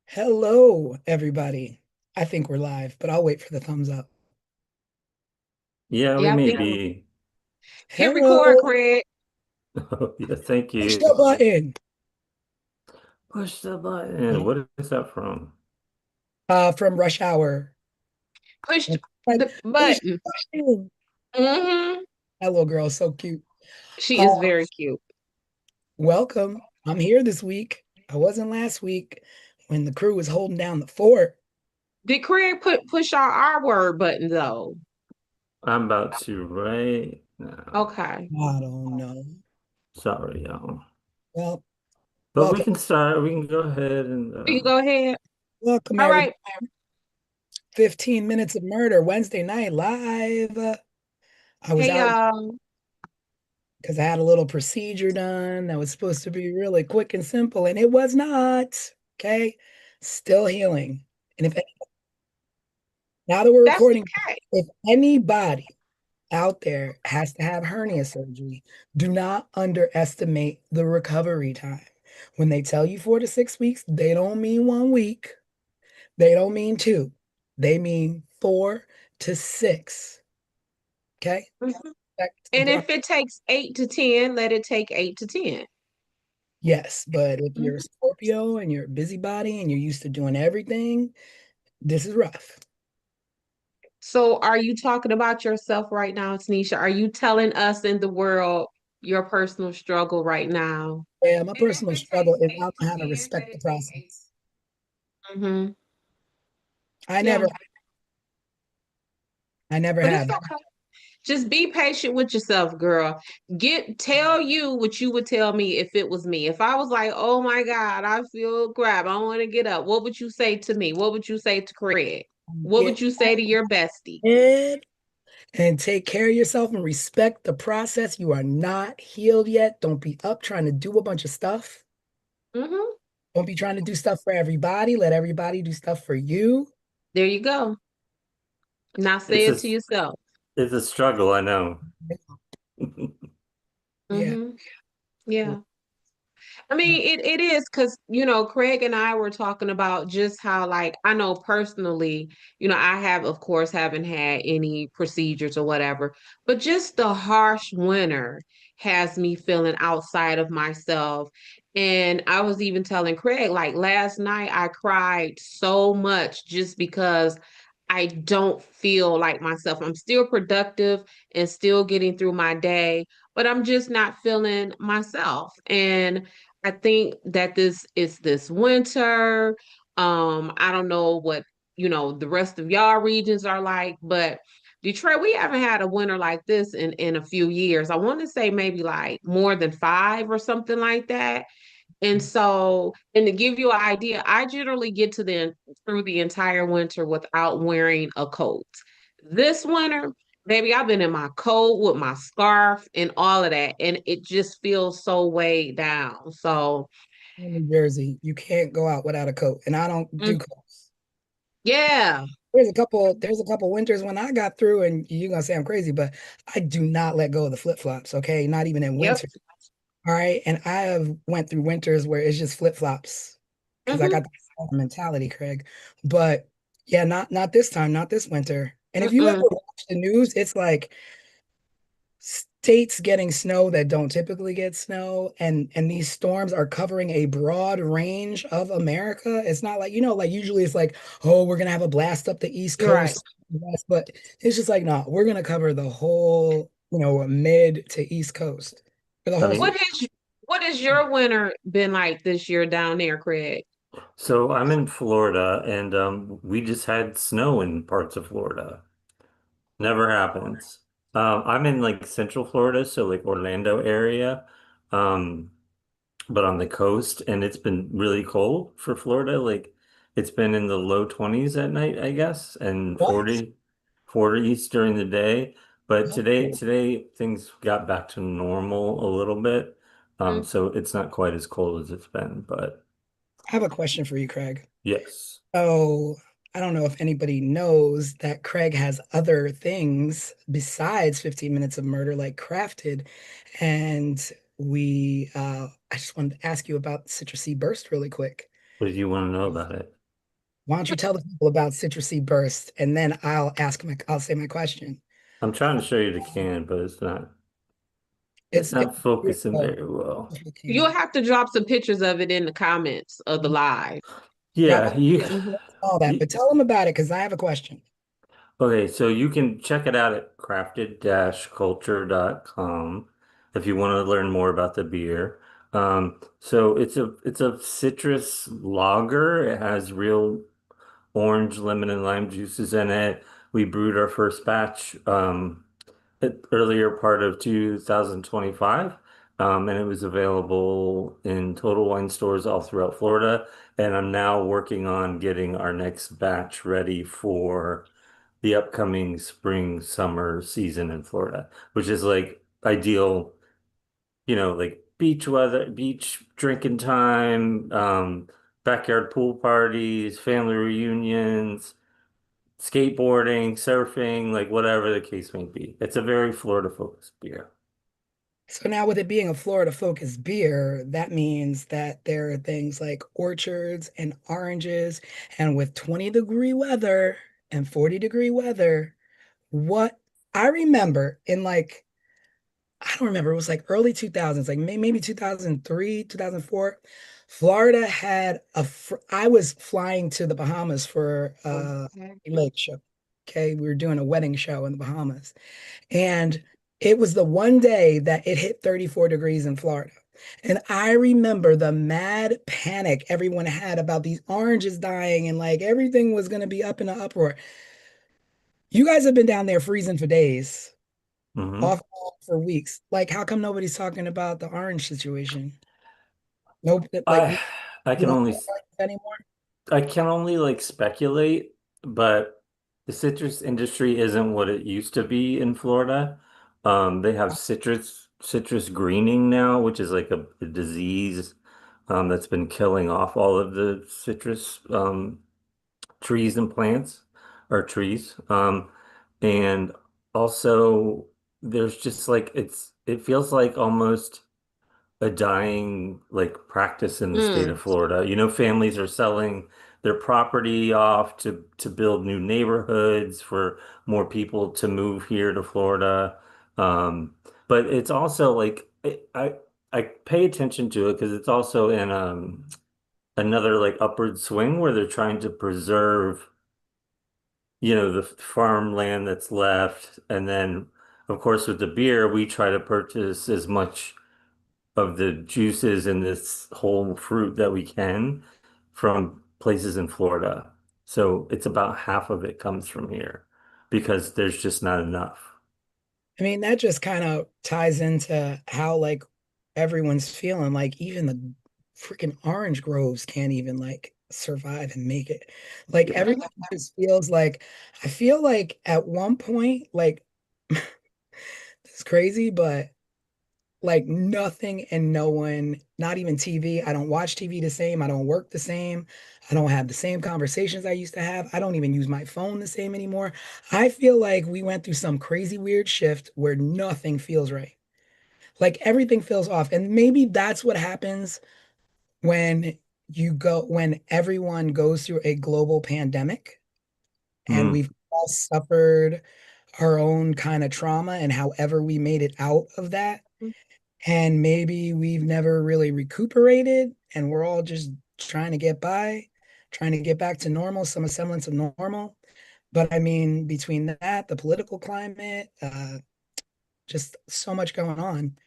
Hello, everybody. I think we're live, but I'll wait for the thumbs up. Yeah, we Yeah, I may think be. hit record, Hello, Craig. Yeah, thank push the you. button. Push the button. What is that from? From Rush Hour. Push Like, the push button. the button. hmm That little girl is so cute. She Uh, is very cute. Welcome. I'm here this week. I wasn't last week when the crew was holding down the fort. Did Craig push our word button though? I'm about to right now. Okay. I don't know. Sorry, y'all. Well, But we welcome, can start. We can go ahead and You can go ahead. welcome, All everybody. right. 15 minutes of murder Wednesday night live. I was Hey out y'all. because I had a little procedure done that was supposed to be really quick and simple, and it was not. Okay. Still healing. And if now that we're That's recording, okay. if anybody out there has to have hernia surgery, do not underestimate the recovery time. When they tell you 4 to 6 weeks, they don't mean 1 week, they don't mean two, they mean 4 to 6. Okay. Mhm. Respect the And process. if it takes 8 to 10, let it take 8 to 10. Yes, but if you're a Mhm. Scorpio and you're a busybody and you're used to doing everything, this is rough. So are you talking about yourself right now, Tanisha? Are you telling us in the world your personal struggle right now? Yeah, my And if personal it struggle takes is I eight don't to know how to ten, let respect the it take eight. process. Mm-hmm. I Yeah, never, I never but it's have. okay. Just be patient with yourself, girl. Tell you what you would tell me if it was me. If I was like, oh my God, I feel crap. I don't want to get up. What would you say to me? What would you say to Craig? What Get would you say to your bestie? it and take care of yourself and respect the process. You are not healed yet. Don't be up trying to do a bunch of stuff. Hmm. Don't be trying to do stuff for everybody. Let everybody do stuff for you. There you go. Now say It's a it to yourself. it's a struggle, I know. Yeah. Hmm. Yeah. I mean, it is because, Craig and I were talking about just how, like, I know personally, I have, of course, haven't had any procedures or whatever, but just the harsh winter has me feeling outside of myself. And I was even telling Craig, like, last night I cried so much just because I don't feel like myself. I'm still productive and still getting through my day, but I'm just not feeling myself. And I think that this is this winter. I don't know what, the rest of y'all regions are like, but Detroit, we haven't had a winter like this in a few years. I want to say maybe like more than five or something like that. And so, and to give you an idea, I generally get to the through the entire winter without wearing a coat. This winter, baby, I've been in my coat with my scarf and all of that, and it just feels so weighed down. So, In New Jersey, you can't go out without a coat, and I don't do mm, coats. yeah, There's a couple winters when I got through, and you're gonna say I'm crazy, but I do not let go of the flip-flops, okay? Not even in yep. winter. All right. And I have went through winters where it's just flip-flops because I Hmm. got the mentality, Craig. But yeah, not this time, not this winter. And if you ever Mm-mm. watch the news, it's like states getting snow that don't typically get snow, and these storms are covering a broad range of America. It's not like, like usually it's like, oh, we're gonna have a blast up the East You're right. Coast, West, but it's just like, no, we're gonna cover the whole, mid to East Coast for the I whole What mean, season. has what has your winter been like this year down there, Craig? so I'm in Florida and we just had snow in parts of Florida. Never happens. I'm in like Central Florida, so like Orlando area. Um, but on the coast, and it's been really cold for Florida. Like it's been in the low 20s at night, I guess, and What? 40s during the day. But today, Oh, today things got back to normal a little bit. Mm. So it's not quite as cold as it's been, but I have a question for you, Craig. yes. So I don't know if anybody knows that Craig has other things besides 15 Minutes of Murder, like Crafted. And I just wanted to ask you about Citrusy Burst really quick. What do you want to know about it? Why don't you tell the people about citrusy burst, and then I'll say my question. I'm trying to show you the can, but it's It's not focusing oh, very well. if you You'll can have to drop some pictures of it in the comments of the live. drop Yeah, Mhm. all that, you but tell them about it because I have a question. okay, so you can check it out at crafted-culture.com if you want to learn more about the beer. So it's a citrus lager. It has real orange, lemon, and lime juices in it. We brewed our first batch earlier part of 2025, and it was available in Total Wine stores all throughout Florida. And I'm now working on getting our next batch ready for the upcoming spring summer season in Florida, which is like ideal, like beach weather, beach drinking time, backyard pool parties, family reunions, skateboarding, surfing, like whatever the case may be. It's a very Florida focused beer. So now, with it being a Florida-focused beer, that means that there are things like orchards and oranges, and with 20-degree weather and 40-degree weather, what I remember in like I don't remember. It was like early 2000s, like maybe 2003, 2004. Florida had I was flying to the Bahamas for Okay. a lake show. Okay. We were doing a wedding show in the Bahamas. And it was the one day that it hit 34 degrees in Florida. And I remember the mad panic everyone had about these oranges dying and like everything was going to be up in an uproar. You guys have been down there freezing for days Hmm. off and on for weeks. Like, how come nobody's talking about the orange situation? Nope, like I I you can don't only know anymore. I can only like speculate, but the citrus industry isn't what it used to be in Florida. They have citrus greening now, which is like a disease that's been killing off all of the citrus trees and plants or trees. And also there's just like it feels like almost a dying like practice in the state of Mm, Florida. Families are selling their property off to build new neighborhoods for more people to move here to Florida. Um, but it's also like I pay attention to it because it's also in another like upward swing where they're trying to preserve the farmland that's left. And then, of course, with the beer, we try to purchase as much of the juices in this whole fruit that we can from places in Florida. So it's about half of it comes from here because there's just not enough. I mean, that just kind of ties into how like everyone's feeling. Like even the freaking orange groves can't even like survive and make it. Like Yeah. everyone just feels like I feel like at one point, like it's crazy, but like nothing and no one, not even TV. I don't watch TV the same. I don't work the same. I don't have the same conversations I used to have. I don't even use my phone the same anymore. I feel like we went through some crazy weird shift where nothing feels right. Like everything feels off. And maybe that's what happens when when everyone goes through a global pandemic and Mm. we've all suffered our own kind of trauma and however we made it out of that. And maybe we've never really recuperated and we're all just trying to get by, trying to get back to normal, some semblance of normal. But I mean, between that, the political climate, just so much going on,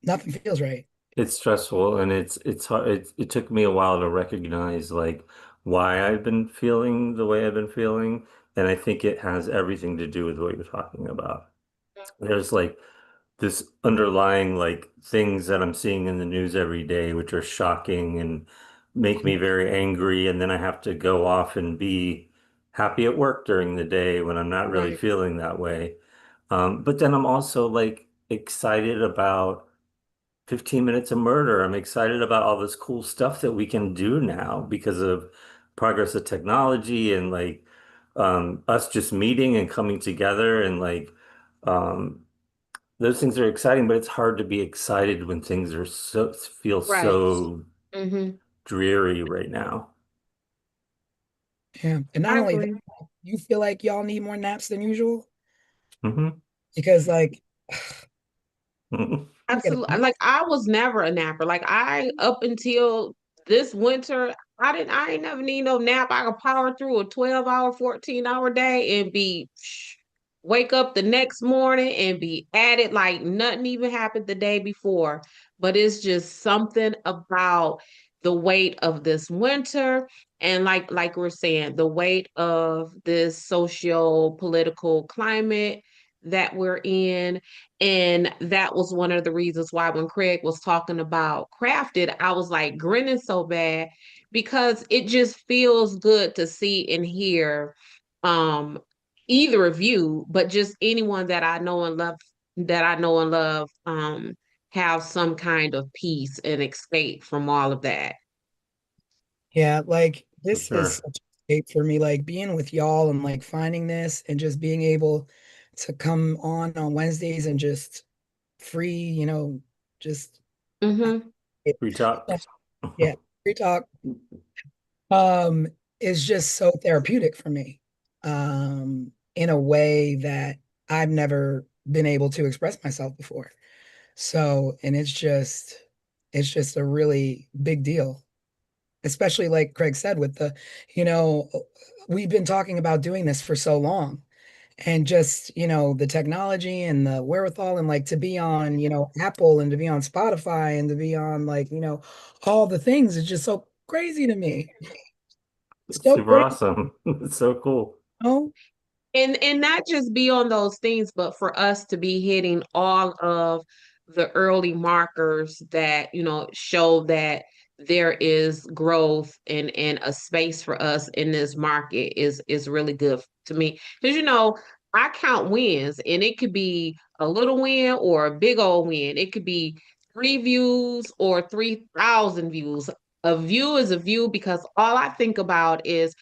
nothing feels right. It's stressful and it's hard. It took me a while to recognize like why I've been feeling the way I've been feeling. And I think it has everything to do with what you're talking about. There's like this underlying like things that I'm seeing in the news every day, which are shocking and make me very angry. And then I have to go off and be happy at work during the day when I'm not really right. feeling that way. But then I'm also like excited about 15 Minutes of Murder. I'm excited about all this cool stuff that we can do now because of progress of technology and like us just meeting and coming together and like um, those things are exciting, but it's hard to be excited when things are feel Right. so Hmm. dreary right now. Yeah. And not I only that, agree. you feel like y'all need more naps than usual Hmm. because like I get Absolutely. it. Like I was never a napper. Like I up until this winter, I ain't never need no nap. I could power through a 12-hour, 14-hour day and be wake up the next morning and be at it like nothing even happened the day before. But it's just something about the weight of this winter and like we're saying, the weight of this socio-political climate that we're in. And that was one of the reasons why when Craig was talking about crafted, I was like grinning so bad because it just feels good to see and hear um either of you, but just anyone that I know and love have some kind of peace and escape from all of that. Yeah, like For this is sure. such a escape for me. Like being with y'all and like finding this and just being able to come on Wednesdays and just free, just Mm-hmm. it, Free talk. yeah, free talk um is just so therapeutic for me. In a way that I've never been able to express myself before. So, and it's just a really big deal, especially like Craig said with you know, we've been talking about doing this for so long and just, the technology and the wherewithal and like to be on, Apple and to be on Spotify and to be on like, all the things is just so crazy to me. It's So super crazy. awesome. It's so cool. Oh, And not just be on those things, but for us to be hitting all of the early markers that, show that there is growth and a space for us in this market is really good to me. Because I count wins and it could be a little win or a big old win. It could be 3 views or 3,000 views. A view is a view because all I think about is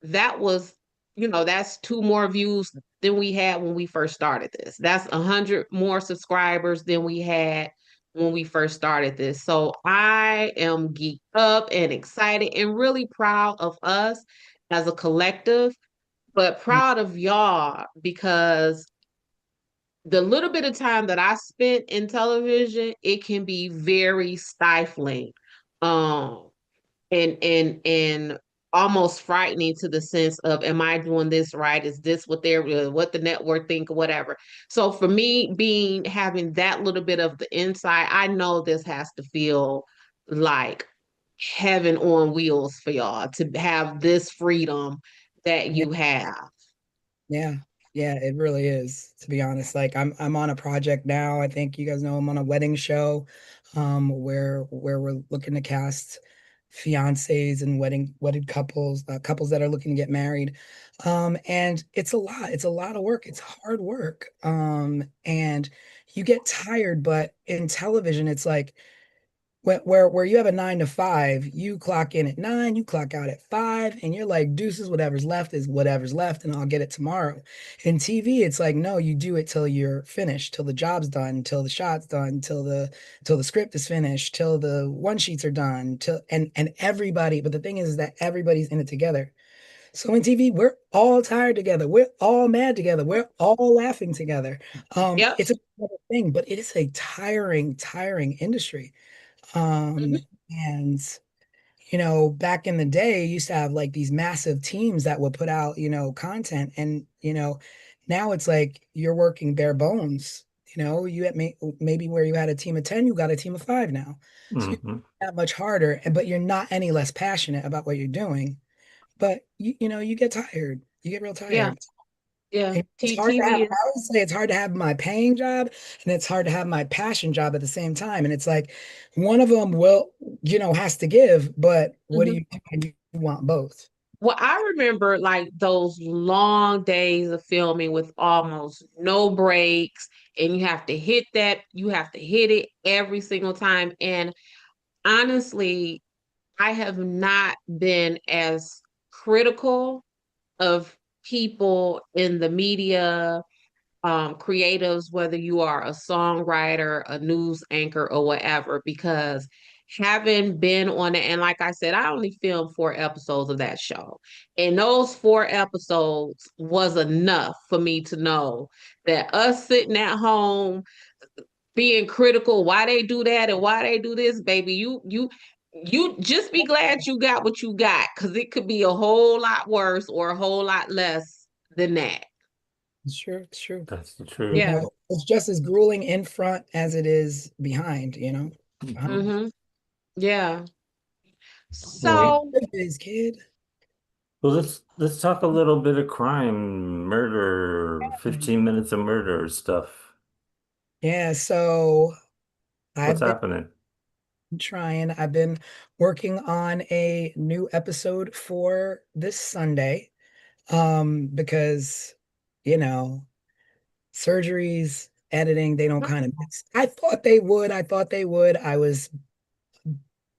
that was, that's two more views than we had when we first started this. That's 100 more subscribers than we had when we first started this. So I am geeked up and excited and really proud of us as a collective, but proud of y'all because the little bit of time that I spent in television, it can be very stifling. Um, and almost frightening to the sense of, am I doing this right? Is this what the network think or whatever? So for me, having that little bit of the insight, I know this has to feel like heaven on wheels for y'all to have this freedom that yeah. you have. Yeah. Yeah, it really is, to be honest. Like I'm on a project now. I think you guys know I'm on a wedding show, where we're looking to cast fiancés and wedded couples, couples that are looking to get married. And it's a lot. It's a lot of work. It's hard work. And you get tired, but in television, it's like where you have a 9 to 5, you clock in at 9, you clock out at 5, and you're like, deuces, whatever's left is whatever's left, and I'll get it tomorrow. In TV, it's like, no, you do it till you're finished, till the job's done, till the shot's done, till the script is finished, till the one sheets are done, till and everybody, but the thing is that everybody's in it together. So in TV, we're all tired together, we're all mad together, we're all laughing together. Yep. It's a thing, but it is a tiring industry. Mhm. And back in the day, you used to have like these massive teams that would put out, content. And, now it's like you're working bare bones. You had maybe where you had a team of 10, you got a team of 5 now. So you're Hmm. that much harder, but you're not any less passionate about what you're doing. But you get tired. You get real Yeah. tired. Yeah. It's hard to have, TV I is. always say it's hard to have my paying job and it's hard to have my passion job at the same time. And it's like one of them has to give, but what do Mhm. you do when you want both? Well, I remember like those long days of filming with almost no breaks, and you have to hit it every single time. And honestly, I have not been as critical of people in the media, creatives, whether you are a songwriter, a news anchor, or whatever, because having been on it, and like I said, I only filmed 4 episodes of that show. And those 4 episodes was enough for me to know that us sitting at home being critical, why they do that and why they do this, baby, you just be glad you got what you got, because it could be a whole lot worse or a whole lot less than that. It's true. It's true. That's the truth. Yeah. It's just as grueling in front as it is behind, you know? Behind. Mm-hmm. Yeah. Well, So, It is, kid. well, let's talk a little bit of crime, murder, 15 minutes of murder stuff. Yeah, so What's I've been happening? trying. I've been working on a new episode for this Sunday. Because, you know, surgeries, editing, they don't kind of mix. I thought they would. I thought they would. I was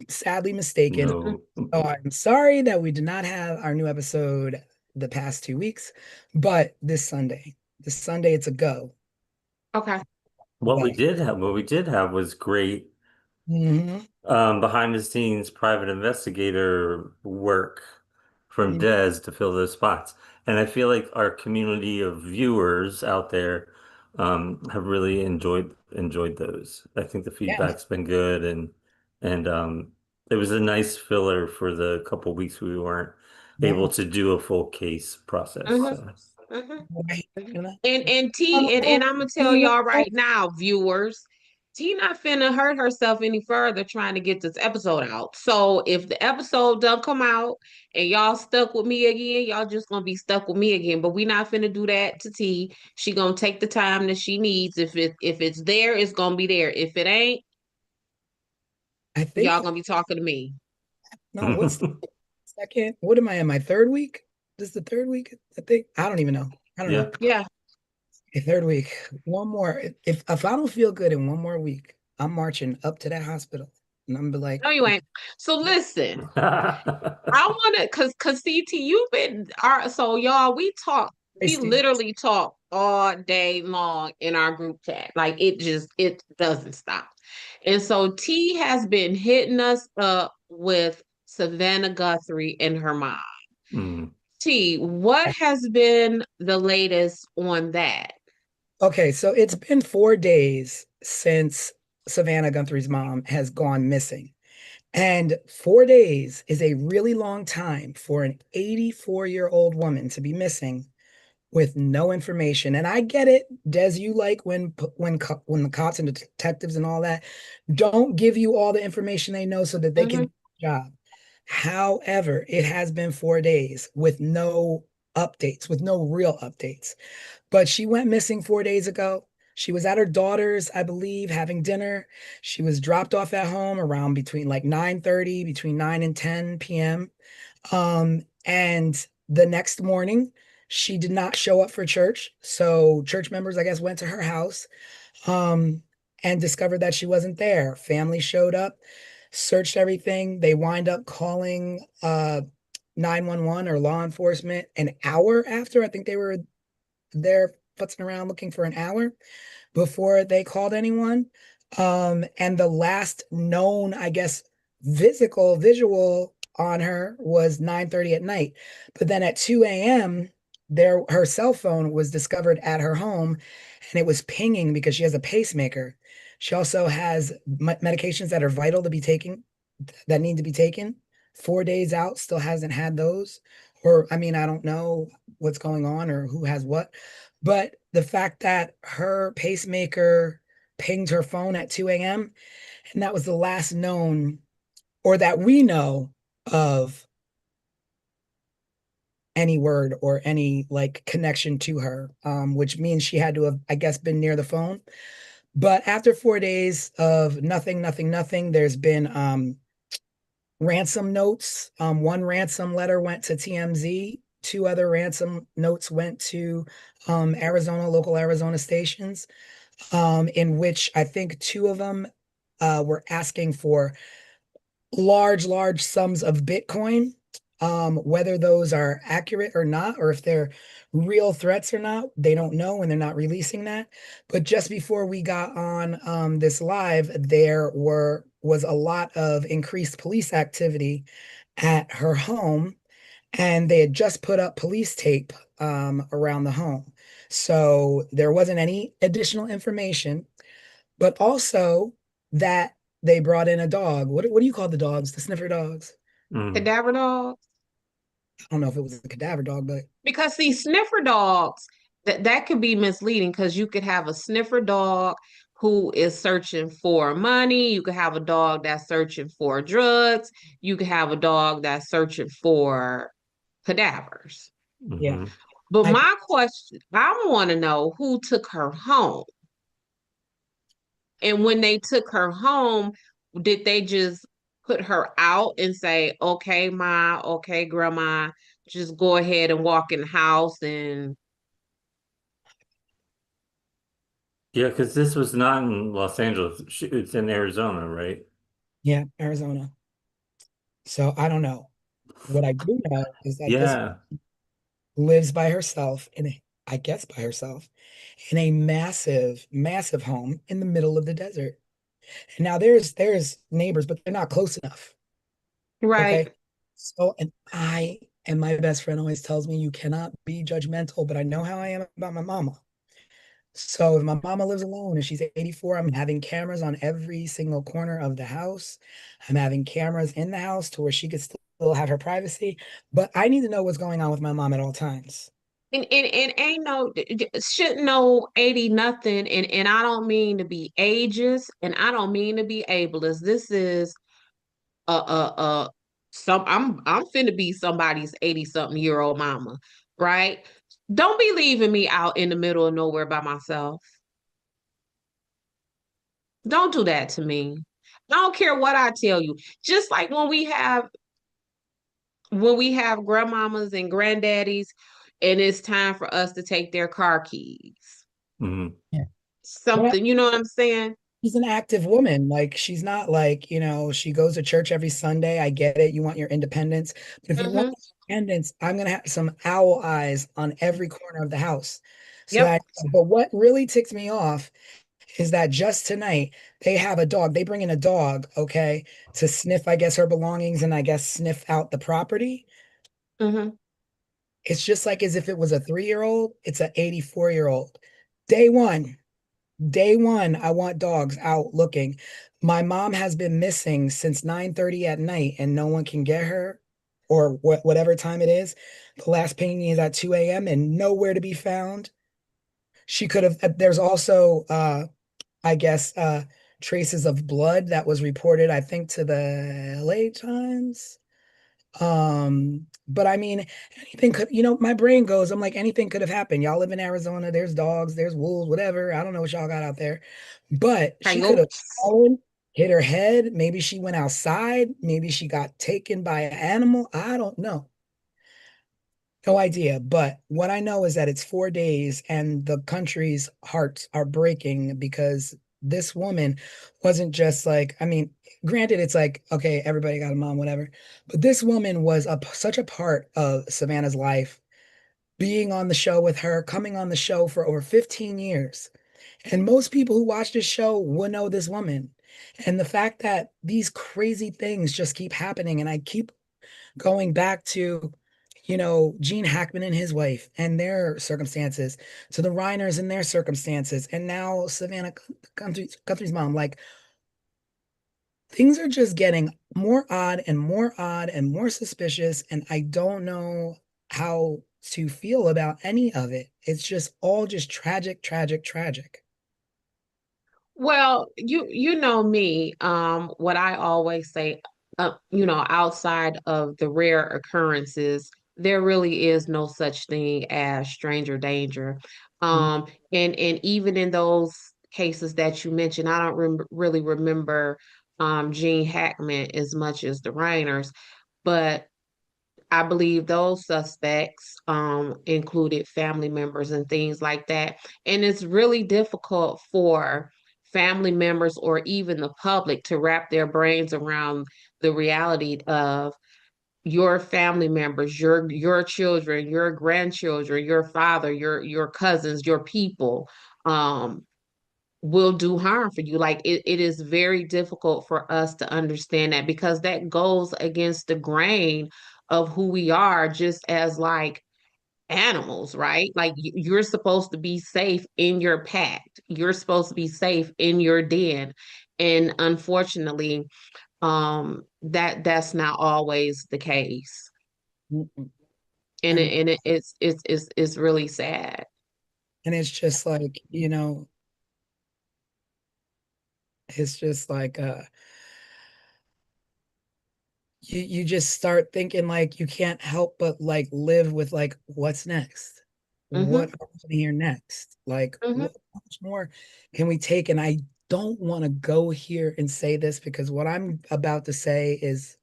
sadly mistaken. No. So I'm sorry that we did not have our new episode the past 2 weeks, but this Sunday, it's a go. okay. Go. What we did have was great Hmm. behind the scenes private investigator work from Des to fill those spots. And I feel like our community of viewers out there have really enjoyed those. I think the Yeah, feedback's been good and it was a nice filler for the couple weeks we weren't able yeah. to do a full case process. Mm-hmm. So Mm-hmm. Right. You know? And Um, T and I'm gonna tell you y'all know, right now, viewers, T not finna hurt herself any further trying to get this episode out. So if the episode doesn't come out and y'all stuck with me again, y'all just gonna be stuck with me again. But we not finna do that to T. She gonna take the time that she needs. If it's there, it's gonna be there. If it ain't, I think, y'all gonna be talking to me. no, what's the second? What am I in my third week? This is the third week, I think. I don't even know. I don't know. yeah. Yeah. Okay, third week. One more. If I don't feel good in one more week, I'm marching up to that hospital. And I'm gonna be No, like, you ain't. So listen. I want to, cause CT, you've been our so y'all. We Christy. literally talk all day long in our group chat. Like it doesn't stop. And so T has been hitting us up with Savannah Guthrie and her mom. Mm. T, what has been the latest on that? Okay, so it's been 4 days since Savannah Guthrie's mom has gone missing. And 4 days is a really long time for an 84-year-old woman to be missing with no information. And I get it, Des, you like when the cops and the detectives and all that don't give you all the information they know so that they can Hmm. do their job. However, it has been 4 days with no updates, with no real updates. But she went missing 4 days ago. She was at her daughter's, I believe, having dinner. She was dropped off at home around between like 9:30, between 9 and 10 p.m. And the next morning, she did not show up for church. So church members, I guess, went to her house um, and discovered that she wasn't there. Family showed up, searched everything. They wind up calling 911 or law enforcement an hour after. I think they were there putzing around looking for an hour before they called anyone. And the last known, I guess, visual on her was 9:30 at night. But then at 2 a.m., her cell phone was discovered at her home and it was pinging because she has a pacemaker. She also has medications that are vital to be taken, that need to be taken. 4 days out, still hasn't had those. Or, I mean, I don't know what's going on or who has what, but the fact that her pacemaker pinged her phone at 2 a.m. and that was the last known or that we know of any word or any like connection to her, which means she had to have, I guess, been near the phone. But after 4 days of nothing, nothing, nothing, there's been ransom notes. One ransom letter went to TMZ. Two other ransom notes went to local Arizona stations, in which I think two of them were asking for large, large sums of Bitcoin. Whether those are accurate or not, or if they're real threats or not, they don't know and they're not releasing that. But just before we got on this live, there was a lot of increased police activity at her home, and they had just put up police tape around the home. So there wasn't any additional information, but also that they brought in a dog. What do you call the dogs? The sniffer dogs? Mm. Cadaver dogs. I don't know if it was a cadaver dog, but Because see, sniffer dogs, that could be misleading because you could have a sniffer dog who is searching for money. You could have a dog that's searching for drugs. You could have a dog that's searching for cadavers. yeah, Hmm. But I my question, I want to know who took her home. And when they took her home, did they just put her out and say, okay, ma, okay, grandma, just go ahead and walk in the house and Yeah, because this was not in Los Angeles. It's in Arizona, right? yeah, Arizona. So I don't know. What I do know is that this Yeah. lives by herself I guess by herself, in a massive, massive home in the middle of the desert. And now there's neighbors, but they're not close enough. Okay. right. So, and my best friend always tells me you cannot be judgmental, but I know how I am about my mama. So if my mama lives alone and she's 84, I'm having cameras on every single corner of the house. I'm having cameras in the house to where she could still have her privacy. But I need to know what's going on with my mom at all times. And ain't no shouldn't know 80 nothing. And I don't mean to be ageist and I don't mean to be ableist. This is some I'm finna be somebody's 80 something year old mama, right? Don't be leaving me out in the middle of nowhere by myself. Don't do that to me. I don't care what I tell you. Just like when we have grandmamas and granddaddies and it's time for us to take their car keys. Hmm. Yeah. But Something, you know what I'm saying? she's an active woman. Like she's not like, she goes to church every Sunday. I get it. You want your independence. But if you want Hmm. independence, I'm gonna have some owl eyes on every corner of the house. So Yep. that, but what really ticks me off is that just tonight they have a dog. They bring in a dog, okay, to sniff, I guess, her belongings and I guess sniff out the property. Hmm. It's just like as if it was a 3-year-old, it's an 84-year-old. Day one, day one, I want dogs out looking. My mom has been missing since 9:30 at night and no one can get her or whatever time it is. The last pinging is at 2 a.m. and nowhere to be found. She could have, there's also I guess, traces of blood that was reported, I think, to the LA Times. But I mean, anything could, my brain goes, I'm like, anything could have happened. Y'all live in Arizona, there's dogs, there's wolves, whatever. I don't know what y'all got out there. But she could have Coyotes. fallen, hit her head. Maybe she went outside. Maybe she got taken by an animal. I don't know. No idea. But what I know is that it's 4 days and the country's hearts are breaking because this woman wasn't just like, I mean, granted, it's like, okay, everybody got a mom, whatever. But this woman was such a part of Savannah's life, being on the show with her, coming on the show for over 15 years. And most people who watch this show will know this woman. And the fact that these crazy things just keep happening, and I keep going back to, Gene Hackman and his wife and their circumstances, to the Reiners and their circumstances, and now Savannah Guthrie's mom. Like things are just getting more odd and more odd and more suspicious, and I don't know how to feel about any of it. It's just all just tragic, tragic, tragic. Well, you know me, what I always say, outside of the rare occurrences, there really is no such thing as stranger danger. Mm. And even in those cases that you mentioned, I don't really remember Gene Hackman as much as the Rainers, but I believe those suspects included family members and things like that. And it's really difficult for family members or even the public to wrap their brains around the reality of your family members, your children, your grandchildren, your father, your cousins, your people, um, will do harm for you. Like it is very difficult for us to understand that because that goes against the grain of who we are just as like animals, right? Like you're supposed to be safe in your pack. You're supposed to be safe in your den. And unfortunately, that's not always the case. Mm-mm. And And it's really sad. it's just like, it's just like you just start thinking like you can't help but like live with like what's next? What Mm-hmm. happens here next? Like Mm-hmm. how much more can we take? And I don't want to go here and say this because what I'm about to say is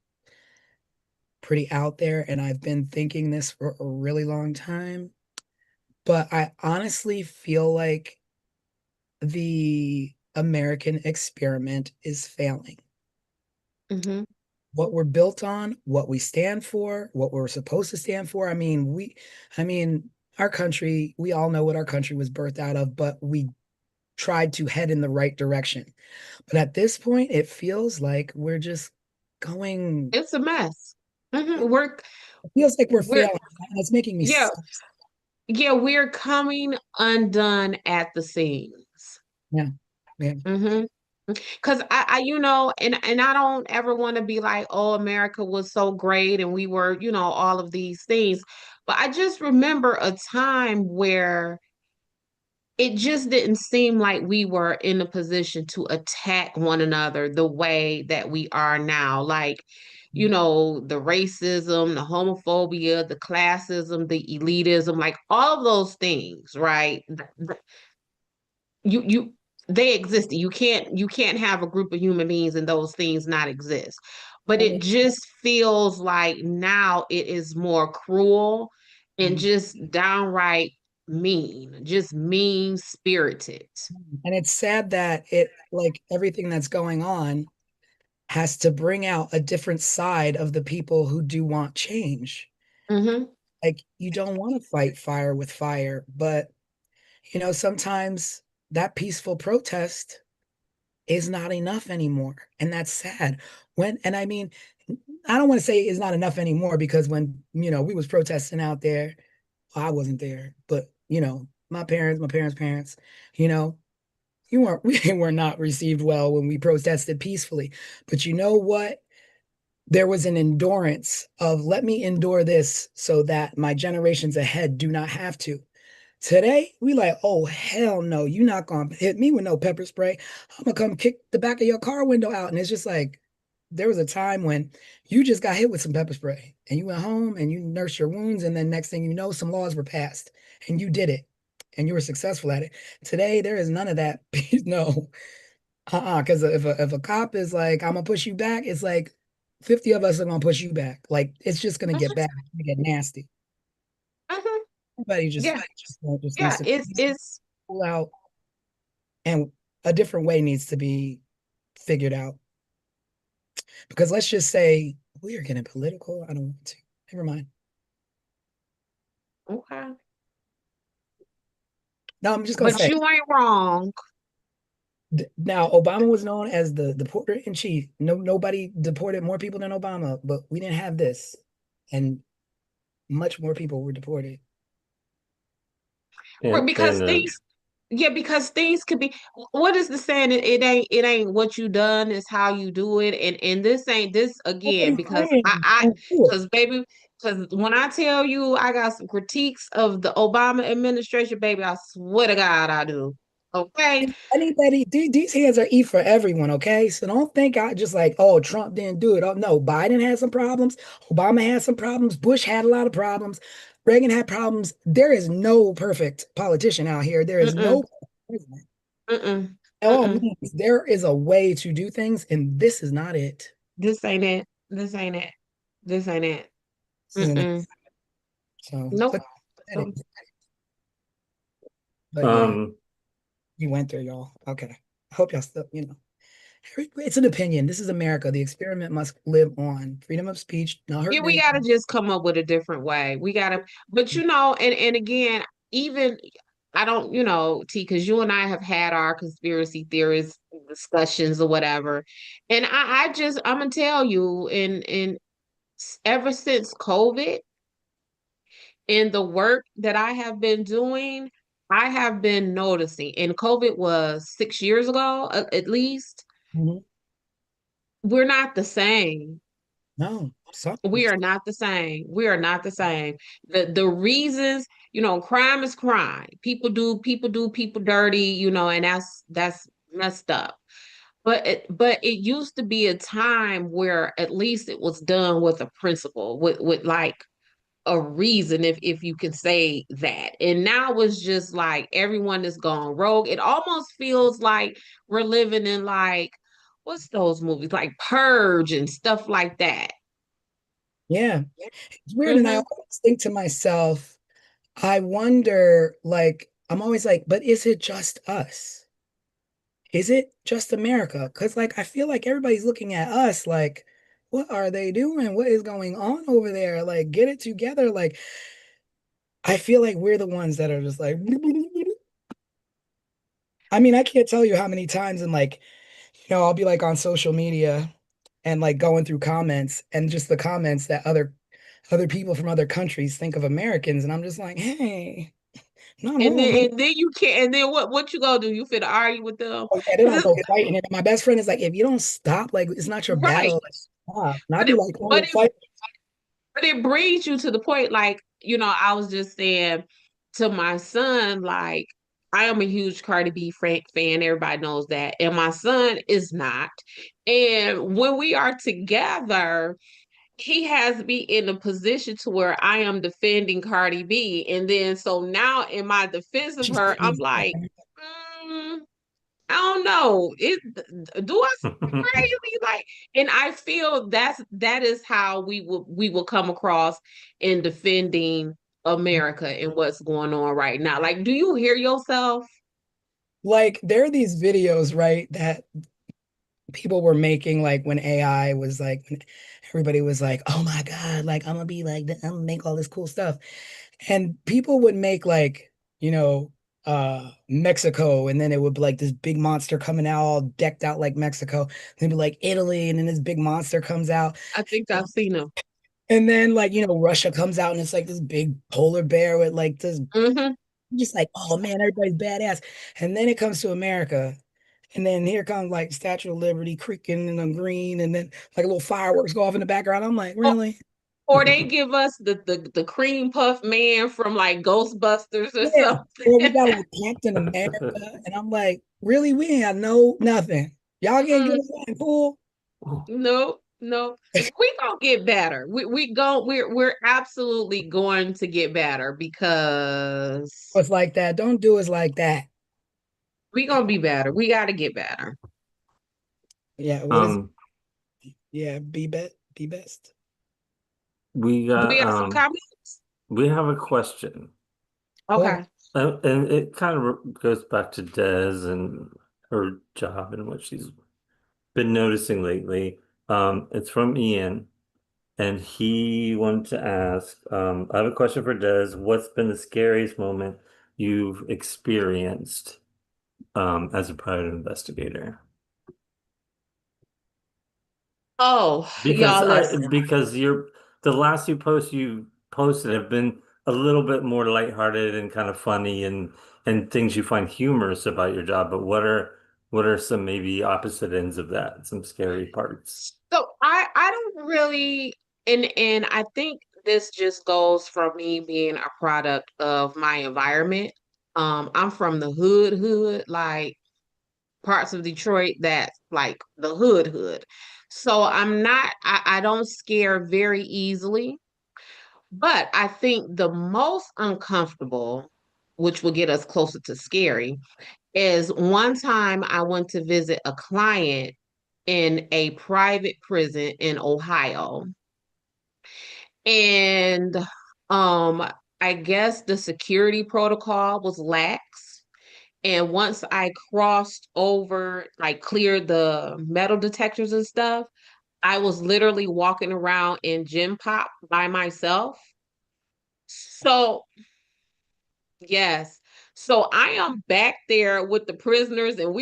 pretty out there and I've been thinking this for a really long time. But I honestly feel like the American experiment is failing. Mm-hmm. What we're built on, what we stand for, what we're supposed to stand for. I mean, our country, we all know what our country was birthed out of, but we tried to head in the right direction. But at this point, it feels like we're just going, It's a mess. Mm-hmm. We're it feels like we're we're failing. And it's making me yeah, so, yeah, we're coming undone at the seams. yeah, yeah. Mm-hmm. Because and I don't ever want to be like, oh, America was so great and we were, all of these things. But I just remember a time where it just didn't seem like we were in a position to attack one another the way that we are now. Like, the racism, the homophobia, the classism, the elitism, like all of those things, right? You they exist. You can't have a group of human beings and those things not exist. But I it mean, just feels like now it is more cruel and mhm. just downright mean, just mean spirited. And it's sad that it, like everything that's going on, has to bring out a different side of the people who do want change. Mm-hmm. Like you don't want to fight fire with fire, but sometimes that peaceful protest is not enough anymore. And that's sad. And I mean, I don't want to say it's not enough anymore because when, we was protesting out there, well, I wasn't there, but my parents' parents, you know, you weren't we were not received well when we protested peacefully. But you know what? There was an endurance of let me endure this so that my generations ahead do not have to. Today, we like, oh hell no, you're not gonna hit me with no pepper spray. I'm gonna come kick the back of your car window out. And it's just like there was a time when you just got hit with some pepper spray and you went home and you nursed your wounds, and then next thing you know, some laws were passed and you did it and you were successful at it. Today, there is none of that. No, because if a cop is like, I'm gonna push you back, it's like 50 of us are gonna push you back. Like it's just gonna get bad, it's gonna get nasty. Mm-hmm. Everybody just Yeah, just needs yeah, to it's pull out, and a different way needs to be figured out. Because let's just say we are getting political. I don't want to. Never mind. okay. No, I'm just gonna But say. you ain't wrong. Now, Obama was known as the deporter in chief. No, nobody deported more people than Obama, but we didn't have this, and much more people were deported. Right, And because things Yeah, because things could be. What is the saying? It ain't what you done, is how you do it. And this ain't this again Nobody's because I saying I don't do it. because baby, because when I tell you I got some critiques of the Obama administration, baby, I swear to God I do. Okay. Anybody, these hands are E for everyone, okay? So don't think I just like, oh, Trump didn't do it. Oh, no, Biden had some problems. Obama had some problems. Bush had a lot of problems. Reagan had problems. There is no perfect politician out here. There is Mm-mm, no president. mm-mm, By all mm-mm. means, there is a way to do things, and this is not it. This ain't it. This ain't it. This ain't it. This isn't it. Mm-mm. So, Nope. but, Nope. but yeah, um you went there, y'all. Okay. I hope y'all still, it's an opinion. This is America. The experiment must live on. Freedom of speech, not hurt Yeah, your we gotta neighbor. just come up with a different way. We gotta, but and again, even. I don't, T, because you and I have had our conspiracy theorist discussions or whatever. And I'm gonna tell you, in ever since COVID and the work that I have been doing, I have been noticing, and COVID was 6 years ago, at least, Mhm. we're not the same. No, We something's are not the same. We are not the same. The reasons, crime is crime. People do people dirty, and that's messed up. But it used to be a time where at least it was done with a principle, with like a reason, if you can say that. And now it's just like everyone is gone rogue. It almost feels like we're living in, like, what's those movies, like Purge and stuff like that. yeah. It's weird, and I Hmm. always think to myself, I wonder, like, I'm always like, but is it just us? Is it just America? Because, like, I feel like everybody's looking at us like, what are they doing? What is going on over there? Like, get it together. Like, I feel like we're the ones that are just like, I mean, I can't tell you how many times, and like, I'll be like on social media and like going through comments and just the comments that other people from other countries think of Americans, and I'm just like, hey, not And all. then you can't. And then what you gonna do? You finna argue with them? Oh, yeah, then I 'Cause go fighting. And my best friend is like, if you don't stop, like, it's not your right. battle. Like, stop. And I'd But be it like, but oh, it fight. but it brings you to the point, like, I was just saying to my son, like, I am a huge Cardi B fan. Everybody knows that. And my son is not. And when we are together, he has me in a position to where I am defending Cardi B. And then so now in my defense of She her, said I'm he's like, mm, I don't know. Do I seem crazy? Like, and I feel that is how we will come across in defending America and what's going on right now. Like, do you hear yourself? like, there are these videos, right, that people were making, like, when AI was like, when everybody was like, oh my God, like, I'm gonna be like, I'm gonna make all this cool stuff. And people would make, like, Mexico, and then it would be like this big monster coming out all decked out like Mexico. Then be like Italy, and then this big monster comes out. I think I've seen them. And then, like, Russia comes out and it's like this big polar bear with like this, Hmm. just like, oh man, everybody's badass. And then it comes to America. And then here comes like Statue of Liberty creaking in the green, and then like little fireworks go off in the background. I'm like, Or, really? or they give us the cream puff man from like Ghostbusters or Yeah. something. Or we got like Captain America. And I'm like, really? We ain't got no nothing. Y'all can't give Mm, us nothing cool. no, no. We gonna get better. We're absolutely going to get better because It's like that. Don't do us like that. we gonna be better. We gotta get better. Yeah, what is Um, yeah, be best. we Do we got have some comments? we have a question. Oh, Okay. And it kind of goes back to Des and her job and what she's been noticing lately. It's from Ian, and he wanted to ask, I have a question for Des. What's been the scariest moment you've experienced as a private investigator? Oh, Because y'all I listen. because you're the last few posts you posted have been a little bit more lighthearted and kind of funny and things you find humorous about your job. But what are some maybe opposite ends of that? Some scary parts. So I don't really, and I think this just goes from me being a product of my environment. I'm from the hood, like parts of Detroit that's like the hood. So I don't scare very easily, but I think the most uncomfortable, which will get us closer to scary, is one time I went to visit a client in a private prison in Ohio. And um I guess the security protocol was lax. And once I crossed over, like cleared the metal detectors and stuff, I was literally walking around in gym pop by myself. So, yes. So I am back there with the prisoners, and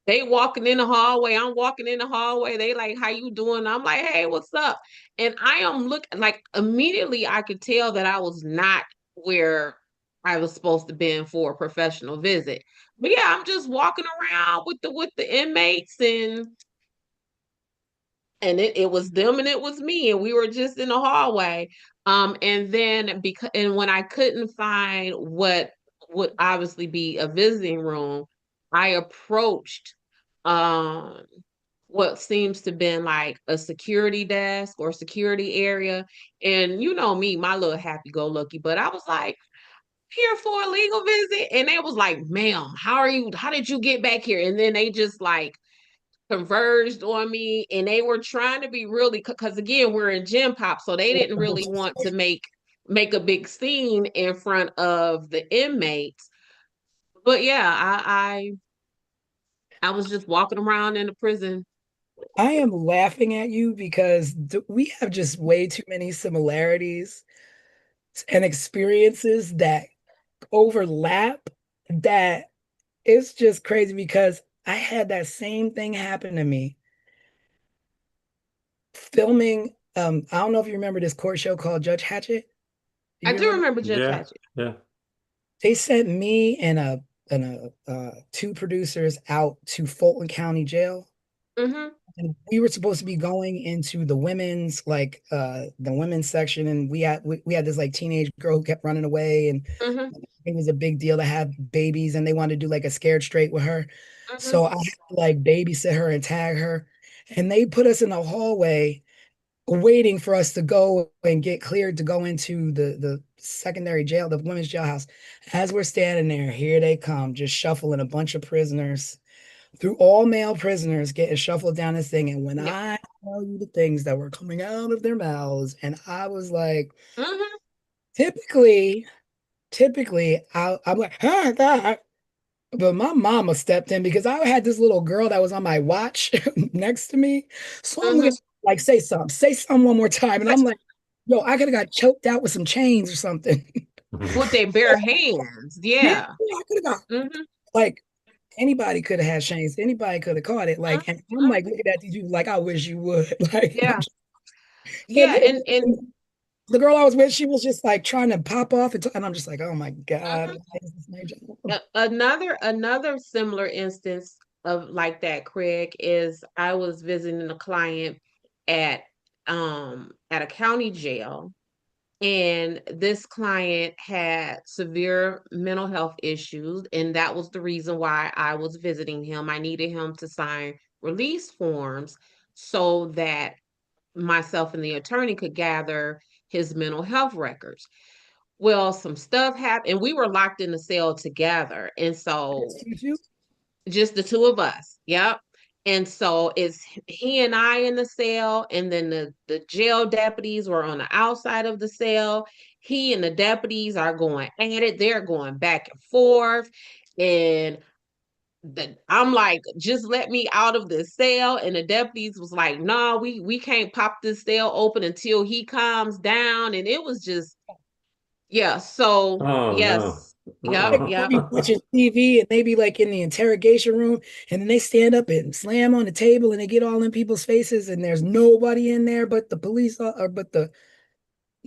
they walking in the hallway. I'm walking in the hallway. They like, how you doing? I'm like, hey, what's up? And I am looking like immediately I could tell that I was not where I was supposed to be for a professional visit. But yeah, I'm just walking around with the inmates, and it was them and it was me, and we were just in the hallway. And then because and when I couldn't find what would obviously be a visiting room, I approached um what seems to been like a security desk or security area. And you know me, my little happy-go-lucky, but I was like, here for a legal visit. And they was like, ma'am, how did you get back here? And then they just like converged on me, and they were trying to be really, because again, we're in gym pop, so they didn't really want to make a big scene in front of the inmates. But yeah, I was just walking around in the prison. I am laughing at you because we have just way too many similarities and experiences that overlap, that it's just crazy because I had that same thing happen to me filming. I don't know if you remember this court show called Judge Hatchet. Do I you do remember? remember Judge Yeah, Hatchet. yeah. They sent me and two producers out to Fulton County Jail. Mm-hmm. And we were supposed to be going into the women's, like the women's section, and we had this like teenage girl who kept running away, and Mm-hmm. it was a big deal to have babies, and they wanted to do like a scared straight with her. Mm-hmm. So I had to like babysit her and tag her. And they put us in a hallway waiting for us to go and get cleared to go into the secondary jail, the women's jailhouse. As we're standing there, here they come, just shuffling a bunch of prisoners through, all male prisoners getting shuffled down this thing. And when Yeah. I tell you the things that were coming out of their mouths, and I was like, Mm-hmm. typically, I'm like, ah, God. But my mama stepped in because I had this little girl that was on my watch next to me. So I'm Mm-hmm. looking like, say something one more time. And I'm like, yo, I could have got choked out with some chains or something. With their bare hands. Yeah, Yeah. I could have got Mm-hmm. like anybody could have had chains. Anybody could have caught it. Like, and I'm Mm-hmm. like looking at these people like, I wish you would. Like, Yeah. and, Yeah. And the girl I was with, she was just like trying to pop off, and I'm just like, oh my God, mhm. why is this my job? Another similar instance of like that, Craig, is I was visiting a client at at a county jail, and this client had severe mental health issues, and that was the reason why I was visiting him. I needed him to sign release forms so that myself and the attorney could gather his mental health records. Well, some stuff happened, and we were locked in the cell together. And so Just you two? just the two of us. Yep. And so it's he and I in the cell, and then the jail deputies were on the outside of the cell. He and the deputies are going at it. They're going back and forth. And I'm like, just let me out of the cell. And the deputies was like, no, we can't pop this cell open until he calms down. And it was just, yeah. So Oh no. yes. Yep. Like Yep. maybe watching TV and maybe like in the interrogation room, and then they stand up and slam on the table and they get all in people's faces, and there's nobody in there but the police or but the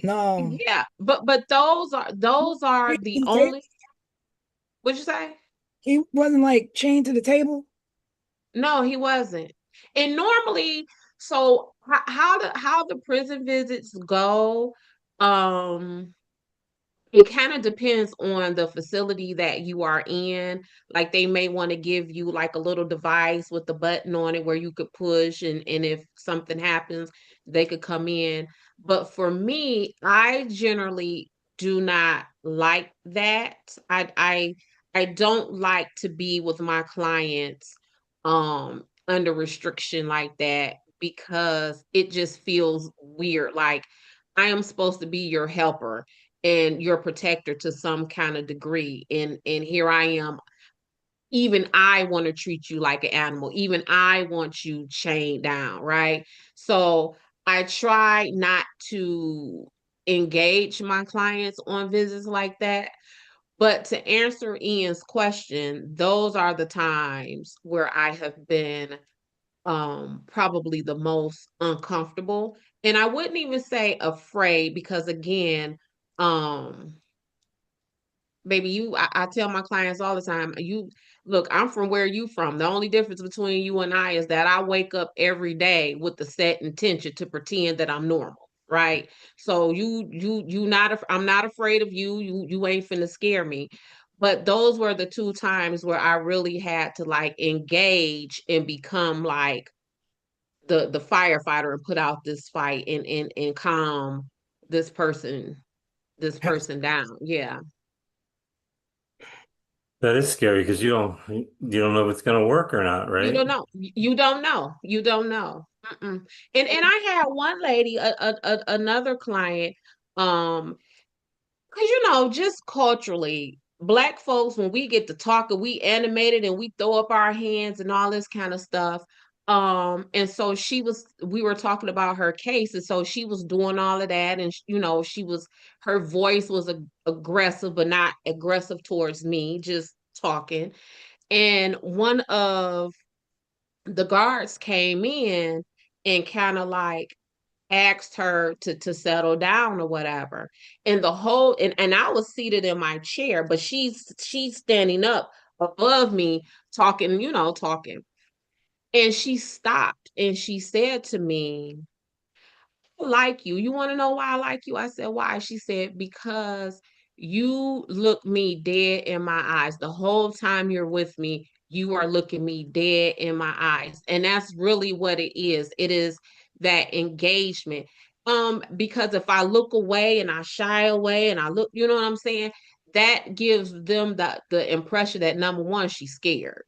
no. Yeah. But those are the only, what'd you say? He wasn't like chained to the table. No, he wasn't. And normally, so how the prison visits go, um, it kind of depends on the facility that you are in. Like they may want to give you like a little device with the button on it where you could push, and if something happens, they could come in. But for me, I generally do not like that. I don't like to be with my clients under restriction like that, because it just feels weird. Like I am supposed to be your helper and your protector to some kind of degree, and here I am, even I want to treat you like an animal, even I want you chained down, right? So I try not to engage my clients on visits like that. But to answer Ian's question, those are the times where I have been probably the most uncomfortable. And I wouldn't even say afraid because again, um baby, I tell my clients all the time, you look, I'm from where you from. The only difference between you and I is that I wake up every day with the set intention to pretend that I'm normal, right? So you not I'm not afraid of you. You ain't finna scare me. But those were the two times where I really had to like engage and become like the firefighter and put out this fight and calm this person this Have- person down. Yeah. That is scary because you don't know if it's gonna work or not, You right? don't know. You don't know. You don't know. Mm-mm. And I had one lady, another client, um, because just culturally, black folks, when we get to talking, we animated and we throw up our hands and all this kind of stuff. And so we were talking about her case, and so she was doing all of that, and her voice was aggressive, but not aggressive towards me, just talking. And one of the guards came in and kind of like asked her to settle down or whatever. And and I was seated in my chair, but she's standing up above me talking. And she stopped and she said to me, like you. You want to know why I like you? I said, why? She said, because you look me dead in my eyes. The whole time you're with me, you are looking me dead in my eyes. And that's really what it is. It is that engagement. Because if I look away and I shy away and I look, you know what I'm saying? That gives them the impression that number one, she's scared.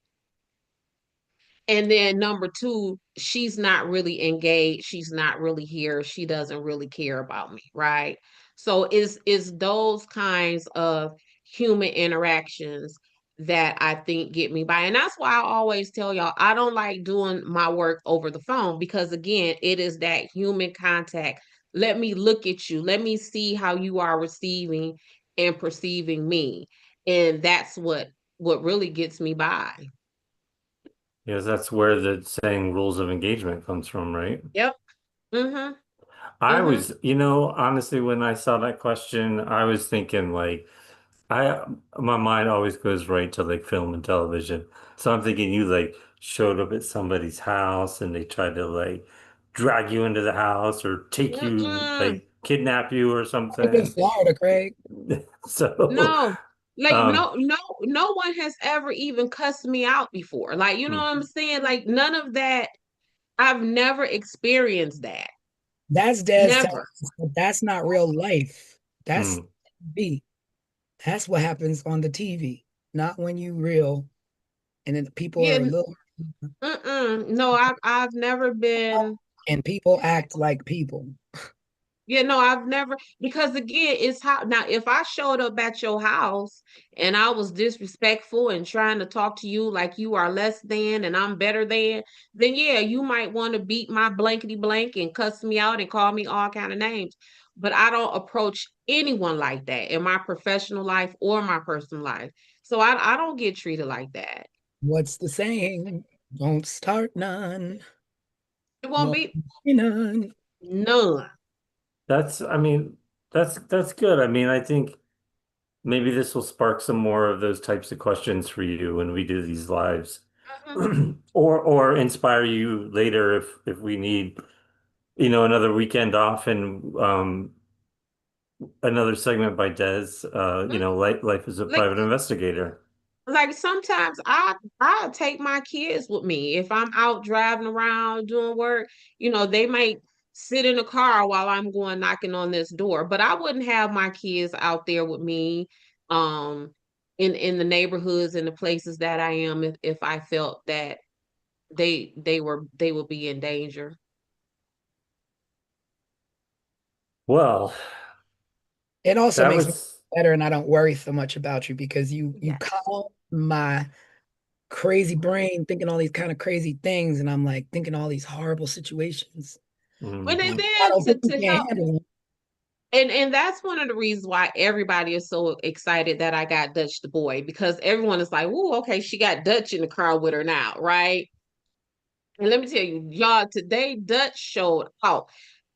And then number two, she's not really engaged. She's not really here. She doesn't really care about me, right? So it's those kinds of human interactions that I think get me by. And that's why I always tell y'all I don't like doing my work over the phone because again, it is that human contact. Let me look at you. Let me see how you are receiving and perceiving me. And that's what really gets me by. Yes, that's where the saying rules of engagement comes from, right? Yep. Mm-hmm. I Mm-hmm. was, honestly, when I saw that question, I was thinking like, I my mind always goes right to like film and television. So I'm thinking you like showed up at somebody's house and they tried to like drag you into the house or take you Mm-mm. like kidnap you or I live in something. Florida, Craig. So, No. Like um, no one has ever even cussed me out before. Like, you know hmm, what I'm saying? Like none of that. I've never experienced that. That's Des telling Never. us that that's not real life. That's hmm. TV. That's what happens on the TV, not when you real. And then the people Yeah. are little Mm-mm. No, I've never been. and people act like people. Yeah, no, I've never because again, it's how now if I showed up at your house and I was disrespectful and trying to talk to you like you are less than and I'm better than, then yeah, you might want to beat my blankety blank and cuss me out and call me all kind of names. But I don't approach anyone like that in my professional life or my personal life. So I don't get treated like that. What's the saying? Don't start none. It won't Won't be be none. none. I mean, that's good. I mean, I think maybe this will spark some more of those types of questions for you when we do these lives. Mhm. Or inspire you later if we need, another weekend off and another segment by Des, life as a Like private investigator. like sometimes I take my kids with me if I'm out driving around doing work. They might sit in the car while I'm going knocking on this door, but I wouldn't have my kids out there with me um in the neighborhoods and the places that I am if I felt that they would be in danger. Well, It also that makes me was better and I don't worry so much about you because you Yes. calm my crazy brain thinking all these kind of crazy things and I'm like thinking all these horrible situations. But mm, then I don't to think you to can't help handle it. And that's one of the reasons why everybody is so excited that I got Dutch the boy, because everyone is like, "Ooh, okay, she got Dutch in the car with her now, right?" And let me tell you, y'all, today Dutch showed out.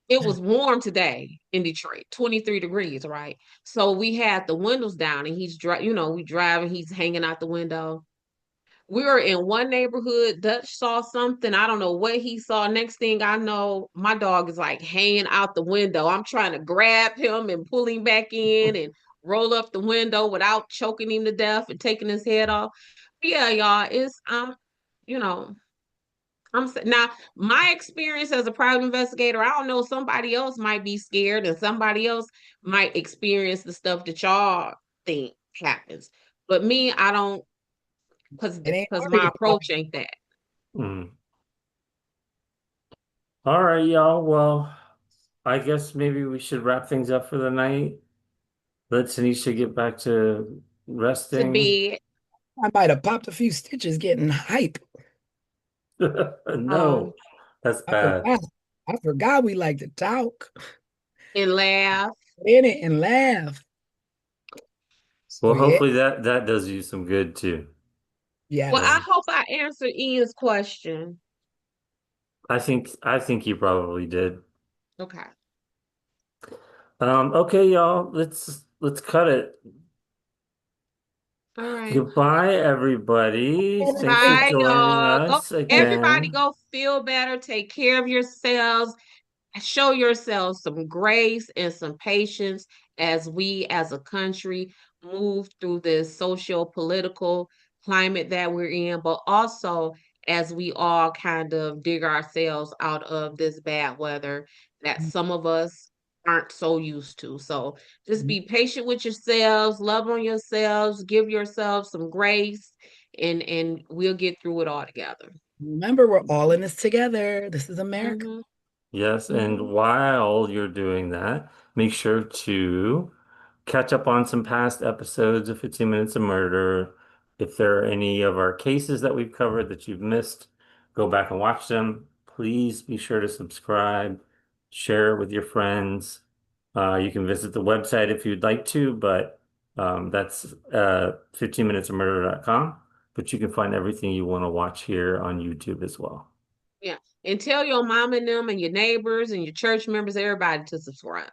It was warm today in Detroit, 23 degrees, right? So we had the windows down and we driving, he's hanging out the window. We were in one neighborhood. Dutch saw something. I don't know what he saw. Next thing I know, my dog is like hanging out the window. I'm trying to grab him and pull him back in and roll up the window without choking him to death and taking his head off. Yeah, y'all, it's you know, now my experience as a private investigator. I don't know. Somebody else might be scared, and somebody else might experience the stuff that y'all think happens. But me, I don't, because It ain't hard to my get caught. approach ain't that. Mm. All right, y'all. Well, I guess maybe we should wrap things up for the night. Let Tanisha get back to To resting. be I might have popped a few stitches getting hype. um No, that's I bad. forgot. I forgot we like to talk and laugh. in it and laugh. So Well, yeah, hopefully that does you some good too. Well, I yes. Um, hope I answered Ian's question. I think you probably did. Okay. Okay, y'all, let's cut it. All right. Goodbye, everybody. Thanks for Bye, joining y'all. Go, us everybody, again. go feel better. Take care of yourselves. Show yourselves some grace and some patience as we as a country move through this socio-political climate that we're in, but also as we all kind of dig ourselves out of this bad weather that some of us aren't so used to. So just be patient with yourselves, love on yourselves, give yourselves some grace, and we'll get through it all together. Remember, we're all in this together. This is America. Hmm. Yes, and Hmm. while you're doing that, make sure to catch up on some past episodes of 15 Minutes of Murder. If there are any of our cases that we've covered that you've missed, go back and watch them. Please be sure to subscribe, share it with your friends. You can visit the website if you'd like to, but that's 15minutesofmurder.com. But you can find everything you want to watch here on YouTube as well. Yeah. And tell your mom and them and your neighbors and your church members, everybody to subscribe.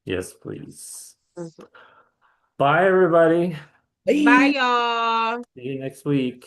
Yes, please. Mhm. Bye, everybody. Bye, Bye. y'all. See you next week.